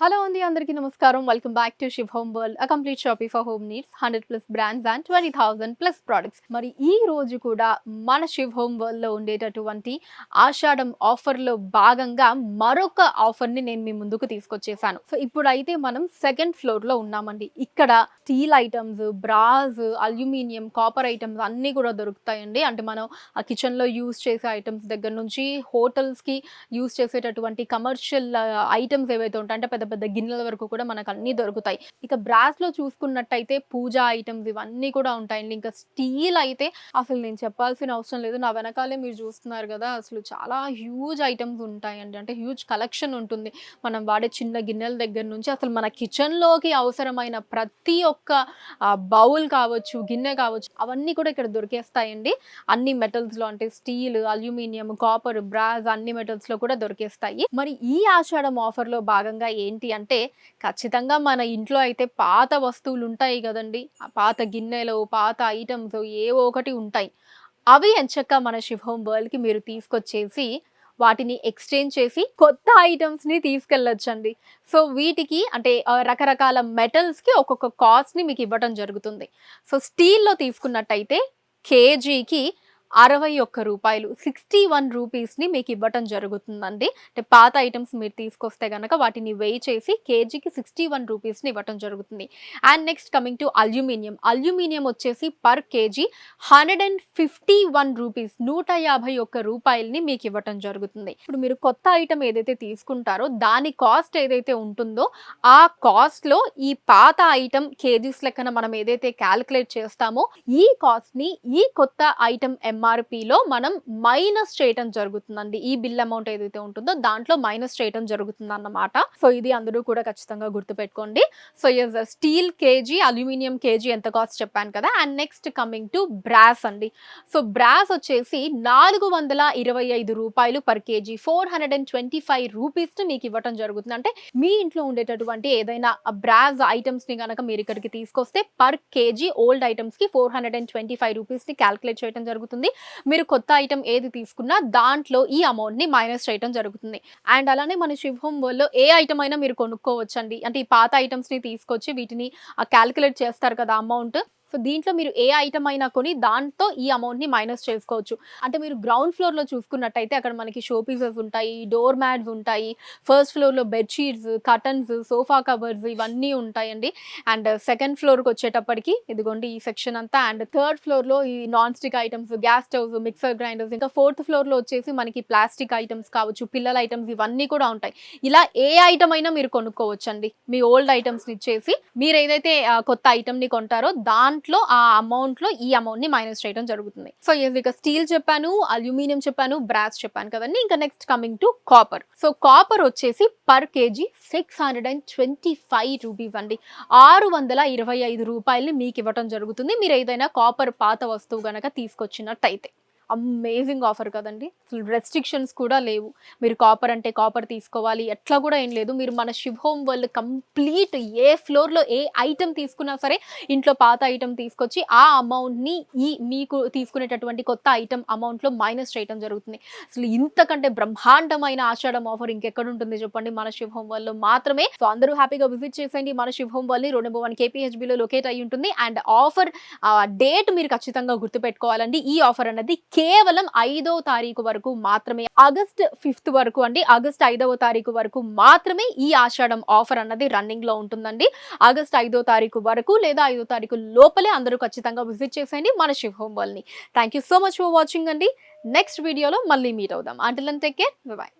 Hello అండి అందరికీ నమస్కారం. Welcome back to Shiv Home world, a complete shopping for home needs, 100+ brands and 20,000+ products. మరి ఈ రోజు కూడా మన శివ్ హోమ్ వరల్డ్‌లో ఉండేటటువంటి ఆషాఢం ఆఫర్‌లో భాగంగా మరొక ఆఫర్‌ని నేను మీ ముందుకు తీసుకొచ్చేసాను. సో ఇప్పుడైతే మనం సెకండ్ ఫ్లోర్‌లో ఉన్నామండి. ఇక్కడ steel items, brass, aluminium, copper items అన్నీ కూడా దొరుకుతాయండి. అంటే మనం ఆ కిచెన్‌లో యూజ్ చేసే ఐటమ్స్ దగ్గర నుంచి హోటల్స్‌కి యూజ్ చేసేటటువంటి కమర్షియల్ ఐటమ్స్ ఏవైతే ఉంటాయో అంటే పెద్ద పెద్ద గిన్నెల వరకు కూడా మనకు అన్ని దొరుకుతాయి. ఇక బ్రాస్ లో చూసుకున్నట్టయితే పూజా ఐటమ్స్ ఇవన్నీ కూడా ఉంటాయండి. ఇంకా స్టీల్ అయితే అసలు నేను చెప్పాల్సిన అవసరం లేదు. నా వెనకాలే మీరు చూస్తున్నారు కదా, అసలు చాలా హ్యూజ్ ఐటమ్స్ ఉంటాయండి. అంటే హ్యూజ్ కలెక్షన్ ఉంటుంది. మనం వాడే చిన్న గిన్నెల దగ్గర నుంచి అసలు మన కిచెన్ లోకి అవసరమైన ప్రతి ఒక్క బౌల్ కావచ్చు, గిన్నె కావచ్చు, అవన్నీ కూడా ఇక్కడ దొరికేస్తాయండి. అన్ని మెటల్స్ లో అంటే స్టీల్, అల్యూమినియం, కాపర్, బ్రాస్ అన్ని మెటల్స్ లో కూడా దొరికేస్తాయి. మరి ఈ ఆషాఢం ఆఫర్ లో భాగంగా ఏంటి అంటే ఖచ్చితంగా మన ఇంట్లో అయితే పాత వస్తువులు ఉంటాయి కదండి. ఆ పాత గిన్నెలు, పాత ఐటమ్స్ ఏవో ఒకటి ఉంటాయి. అవి ఎంచక్కా మన శివ్ హోమ్ వరల్డ్ కి మీరు తీసుకొచ్చేసి వాటిని ఎక్స్చేంజ్ చేసి కొత్త ఐటమ్స్ ని తీసుకెళ్ళొచ్చండి. సో వీటికి అంటే రకరకాల మెటల్స్ కి ఒక్కొక్క కాస్ట్ ని మీకు ఇవ్వడం జరుగుతుంది. సో స్టీల్లో తీసుకున్నట్టయితే కేజీకి రూ. 61, 61 రూపీస్ని మీకు ఇవ్వటం జరుగుతుందండి. అంటే పాత ఐటమ్స్ మీరు తీసుకొస్తే కనుక వాటిని వెయ్యి చేసి కేజీకి 61 రూపీస్ని ఇవ్వటం జరుగుతుంది. And next coming to aluminium. Aluminium వచ్చేసి పర్ కేజీ 151 రూపీస్, రూ. 151 మీకు ఇవ్వటం జరుగుతుంది. ఇప్పుడు మీరు కొత్త ఐటమ్ ఏదైతే తీసుకుంటారో దాని కాస్ట్ ఏదైతే ఉంటుందో ఆ కాస్ట్ లో ఈ పాత ఐటమ్ కేజీస్ లెక్కన మనం ఏదైతే క్యాలిక్యులేట్ చేస్తామో ఈ కాస్ట్ ని ఈ కొత్త ఐటమ్ ఎంఆర్పిలో మనం మైనస్ చేయటం జరుగుతుందండి. ఈ బిల్ అమౌంట్ ఏదైతే ఉంటుందో దాంట్లో మైనస్ చేయటం జరుగుతుంది అన్నమాట. సో ఇది అందరూ కూడా ఖచ్చితంగా గుర్తుపెట్టుకోండి. So yes, steel KG, aluminium KG ఎంత కాస్ట్ చెప్పాను కదా. And next coming to brass అండి. సో బ్రాస్ వచ్చేసి రూ. 425 పర్ కేజీ, 425 రూపీస్ మీకు ఇవ్వటం జరుగుతుంది. అంటే మీ ఇంట్లో ఉండేటటువంటి ఏదైనా బ్రాస్ ఐటమ్స్ ని కనుక మీరు ఇక్కడికి తీసుకొస్తే పర్ కేజీ ఓల్డ్ ఐటమ్స్ కి 425 రూపీస్ ని క్యాల్కులేట్ చేయడం జరుగుతుంది. మీరు కొత్త ఐటమ్ ఏది తీసుకున్నా దాంట్లో ఈ అమౌంట్ ని మైనస్ చేయడం జరుగుతుంది. అండ్ అలానే మన శివ్ హోమ్ వరల్డ్ లో ఏ ఐటమ్ అయినా మీరు కొనుక్కోవచ్చండి. అంటే ఈ పాత ఐటమ్స్ ని తీసుకొచ్చి వీటిని క్యాల్కులేట్ చేస్తారు కదా అమౌంట్. సో దీంట్లో మీరు ఏ ఐటమ్ అయినా కొని దాంతో ఈ అమౌంట్ ని మైనస్ చేసుకోవచ్చు. అంటే మీరు గ్రౌండ్ ఫ్లోర్ లో చూసుకున్నట్టయితే అక్కడ మనకి షో పీసెస్ ఉంటాయి, డోర్ మ్యాట్స్ ఉంటాయి, ఫస్ట్ ఫ్లోర్ లో బెడ్షీట్స్, కర్టన్స్, సోఫా కవర్స్ ఇవన్నీ ఉంటాయండి. అండ్ సెకండ్ ఫ్లోర్ కి వచ్చేటప్పటికి ఇదిగోండి ఈ సెక్షన్ అంతా. అండ్ థర్డ్ ఫ్లోర్ లో ఈ non stick items, gas stoves, mixer grinders, ఇంకా ఫోర్త్ ఫ్లోర్ లో వచ్చేసి మనకి ప్లాస్టిక్ ఐటమ్స్ కావచ్చు, పిల్లల ఐటమ్స్ ఇవన్నీ కూడా ఉంటాయి. ఇలా ఏ ఐటమ్ అయినా మీరు కొనుక్కోవచ్చండి. మీ ఓల్డ్ ఐటమ్స్ ని ఇచ్చేసి మీరు ఏదైతే కొత్త ఐటమ్ ని కొంటారో దాంట్లో ఆ అమౌంట్ లో ఈ అమౌంట్ ని మైనస్ చేయడం జరుగుతుంది. సో ఇక స్టీల్ చెప్పాను, అల్యూమినియం చెప్పాను, బ్రాస్ చెప్పాను కదండి. ఇంకా next coming to copper. So copper వచ్చేసి పర్ కేజీ 625 రూపీస్ అండి, రూ. 625 మీకు ఇవ్వటం జరుగుతుంది మీరు ఏదైనా కాపర్ పాత వస్తువు గనక తీసుకొచ్చినట్టయితే. అమేజింగ్ ఆఫర్ కదండి. అసలు రెస్ట్రిక్షన్స్ కూడా లేవు. మీరు కాపర్ అంటే కాపర్ తీసుకోవాలి ఎట్లా కూడా ఏం లేదు. మీరు మన శివ్ హోమ్ వరల్డ్ కంప్లీట్ ఏ ఫ్లోర్లో ఏ ఐటమ్ తీసుకున్నా సరే ఇంట్లో పాత ఐటమ్ తీసుకొచ్చి ఆ అమౌంట్ని ఈ మీకు తీసుకునేటటువంటి కొత్త ఐటమ్ అమౌంట్లో మైనస్ చేయడం జరుగుతుంది. అసలు ఇంతకంటే బ్రహ్మాండమైన ఆషాఢం ఆఫర్ ఇంకెక్కడ ఉంటుంది చెప్పండి, మన శివ్ హోమ్ వరల్డ్లో మాత్రమే. సో అందరూ హ్యాపీగా విజిట్ చేసేయండి మన శివ్ హోమ్ వరల్డ్ని. రోడ్ నెంబర్ 1 KPHBలో లొకేట్ అయ్యి ఉంటుంది. అండ్ ఆఫర్ డేట్ మీరు ఖచ్చితంగా గుర్తుపెట్టుకోవాలండి. ఈ ఆఫర్ అన్నది కేవలం 5వ తారీఖు వరకు మాత్రమే, ఆగస్ట్ 5th వరకు అండి. ఆగస్ట్ 5వ తారీఖు వరకు మాత్రమే ఈ ఆషాఢం ఆఫర్ అన్నది రన్నింగ్ లో ఉంటుందండి. ఆగస్ట్ 5వ తారీఖు వరకు లేదా 5వ తారీఖు లోపలే అందరూ ఖచ్చితంగా విజిట్ చేసేయండి మన శివ్ హోమ్ వరల్డ్ ని. Thank you so much for watching అండి. నెక్స్ట్ వీడియోలో మళ్ళీ మీట్ అవుదాం. Until then take care, bye by.